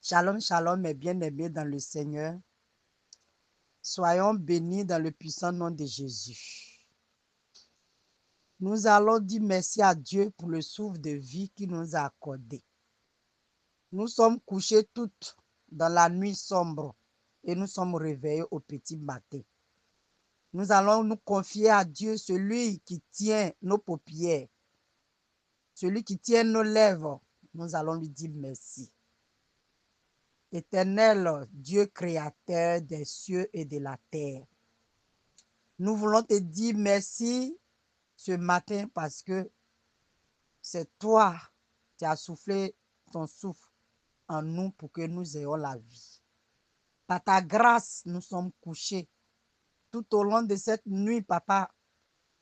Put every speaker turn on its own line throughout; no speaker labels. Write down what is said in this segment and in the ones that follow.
Shalom, shalom, mes bien-aimés dans le Seigneur. Soyons bénis dans le puissant nom de Jésus. Nous allons dire merci à Dieu pour le souffle de vie qu'il nous a accordé. Nous sommes couchés toutes dans la nuit sombre et nous sommes réveillés au petit matin. Nous allons nous confier à Dieu, celui qui tient nos paupières, celui qui tient nos lèvres. Nous allons lui dire merci. Éternel Dieu créateur des cieux et de la terre, nous voulons te dire merci ce matin parce que c'est toi qui as soufflé ton souffle en nous pour que nous ayons la vie. Par ta grâce, nous sommes couchés. Tout au long de cette nuit, papa,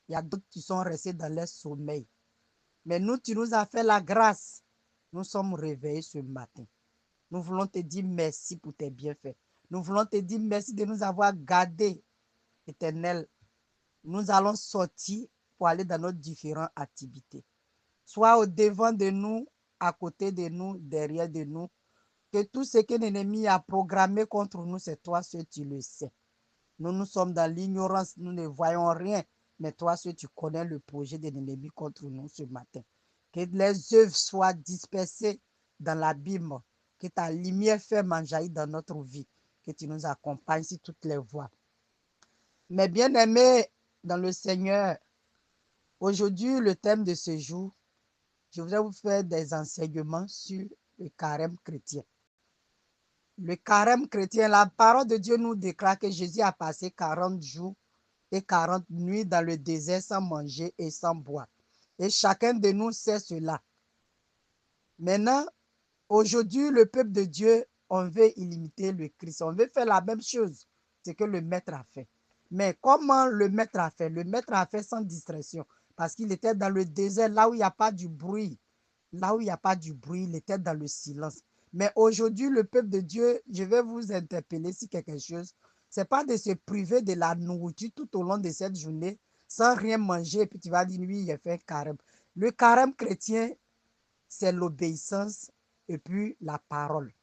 il y a d'autres qui sont restés dans leur sommeil. Mais nous, tu nous as fait la grâce. Nous sommes réveillés ce matin. Nous voulons te dire merci pour tes bienfaits. Nous voulons te dire merci de nous avoir gardés, Éternel. Nous allons sortir pour aller dans nos différentes activités. Sois au devant de nous, à côté de nous, derrière de nous. Que tout ce que l'ennemi a programmé contre nous, c'est toi seul tu le sais. Nous sommes dans l'ignorance, nous ne voyons rien. Mais toi seul tu connais le projet de l'ennemi contre nous ce matin. Que les œuvres soient dispersées dans l'abîme. Que ta lumière ferme jaillit dans notre vie. Que tu nous accompagnes sur toutes les voies. Mes bien-aimés dans le Seigneur, aujourd'hui, le thème de ce jour, je voudrais vous faire des enseignements sur le carême chrétien. Le carême chrétien, la parole de Dieu nous déclare que Jésus a passé 40 jours et 40 nuits dans le désert sans manger et sans boire. Et chacun de nous sait cela. Maintenant, aujourd'hui, le peuple de Dieu, on veut imiter le Christ. On veut faire la même chose, ce que le maître a fait. Mais comment le maître a fait? Le maître a fait sans distraction parce qu'il était dans le désert, là où il n'y a pas du bruit. Là où il n'y a pas du bruit, il était dans le silence. Mais aujourd'hui, le peuple de Dieu, je vais vous interpeller sur quelque chose. Ce n'est pas de se priver de la nourriture tout au long de cette journée sans rien manger et puis tu vas dire, oui, il a fait un carême. Le carême chrétien, c'est l'obéissance et puis la parole.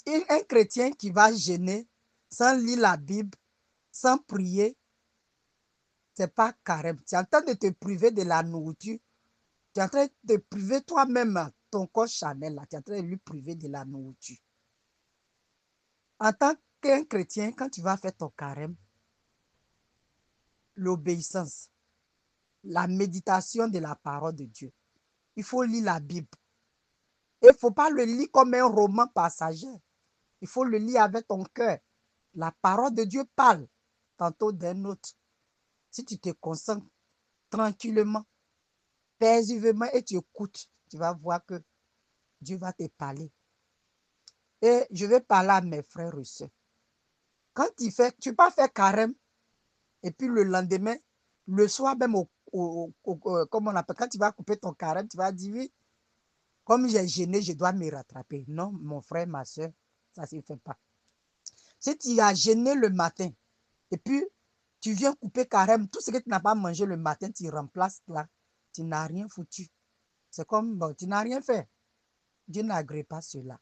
Un chrétien qui va jeûner sans lire la Bible, sans prier, ce n'est pas carême. Tu es en train de te priver de la nourriture. Tu es en train de priver toi-même, ton corps charnel, là, tu es en train de lui priver de la nourriture. En tant qu'un chrétien, quand tu vas faire ton carême, l'obéissance, la méditation de la parole de Dieu, il faut lire la Bible. Et il ne faut pas le lire comme un roman passager. Il faut le lire avec ton cœur. La parole de Dieu parle tantôt d'un autre. Si tu te concentres tranquillement, paisiblement et tu écoutes, tu vas voir que Dieu va te parler. Et je vais parler à mes frères et sœurs. Quand tu ne pas faire carême, et puis le lendemain, le soir même, comme on appelle, quand tu vas couper ton carême, tu vas dire oui, comme j'ai gêné, je dois me rattraper. Non, mon frère, ma soeur, ça ne se fait pas. Si tu as gêné le matin, et puis tu viens couper carême, tout ce que tu n'as pas mangé le matin, tu remplaces là, tu n'as rien foutu. C'est comme, bon, tu n'as rien fait. Dieu n'agrée pas cela.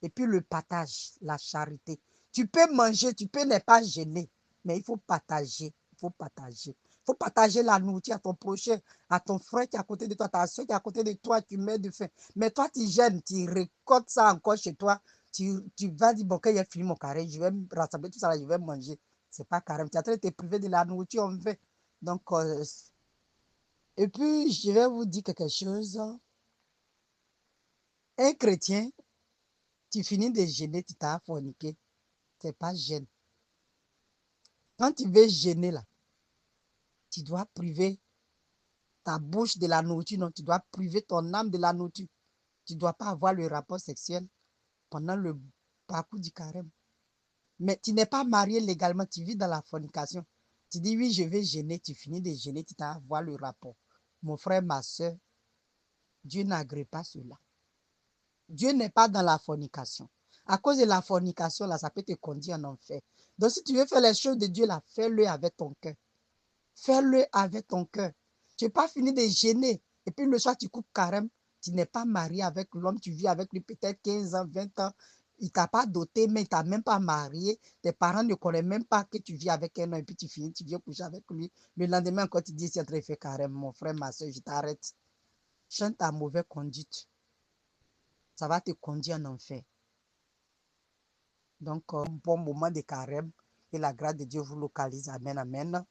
Et puis le partage, la charité. Tu peux manger, tu peux ne pas gêner, mais il faut partager. Il faut partager. Il faut partager la nourriture à ton prochain, à ton frère qui est à côté de toi, à ta soeur qui est à côté de toi, tu mets de faim. Mais toi, tu gênes, tu récoltes ça encore chez toi. Tu vas dire, bon, quand j'ai fini mon carré, je vais me rassembler tout ça, là, je vais manger. Ce n'est pas carême. Tu es en train de te priver de la nourriture, on fait. Donc, et puis, je vais vous dire quelque chose. Un chrétien, tu finis de gêner, tu t'as forniqué. Ce n'est pas gêne. Quand tu veux gêner, là, tu dois priver ta bouche de la nourriture, non, tu dois priver ton âme de la nourriture. Tu ne dois pas avoir le rapport sexuel pendant le parcours du carême. Mais tu n'es pas marié légalement, tu vis dans la fornication. Tu dis oui, je vais gêner, tu finis de gêner, tu t'as avoir le rapport. Mon frère, ma soeur, Dieu n'agrée pas cela. Dieu n'est pas dans la fornication. À cause de la fornication, là, ça peut te conduire en enfer. Donc, si tu veux faire les choses de Dieu, là, fais-le avec ton cœur. Fais-le avec ton cœur. Tu n'es pas fini de gêner. Et puis le soir, tu coupes carême. Tu n'es pas marié avec l'homme, tu vis avec lui peut-être 15 ans, 20 ans. Il ne t'a pas doté, mais il ne t'a même pas marié. Tes parents ne connaissent même pas que tu vis avec un homme et puis tu finis, tu viens coucher avec lui. Le lendemain, quand tu dis, c'est en train de faire carême, mon frère, ma soeur, je t'arrête. Chante ta mauvaise conduite. Ça va te conduire en enfer. Donc, bon moment de carême. Et la grâce de Dieu vous localise. Amen, amen.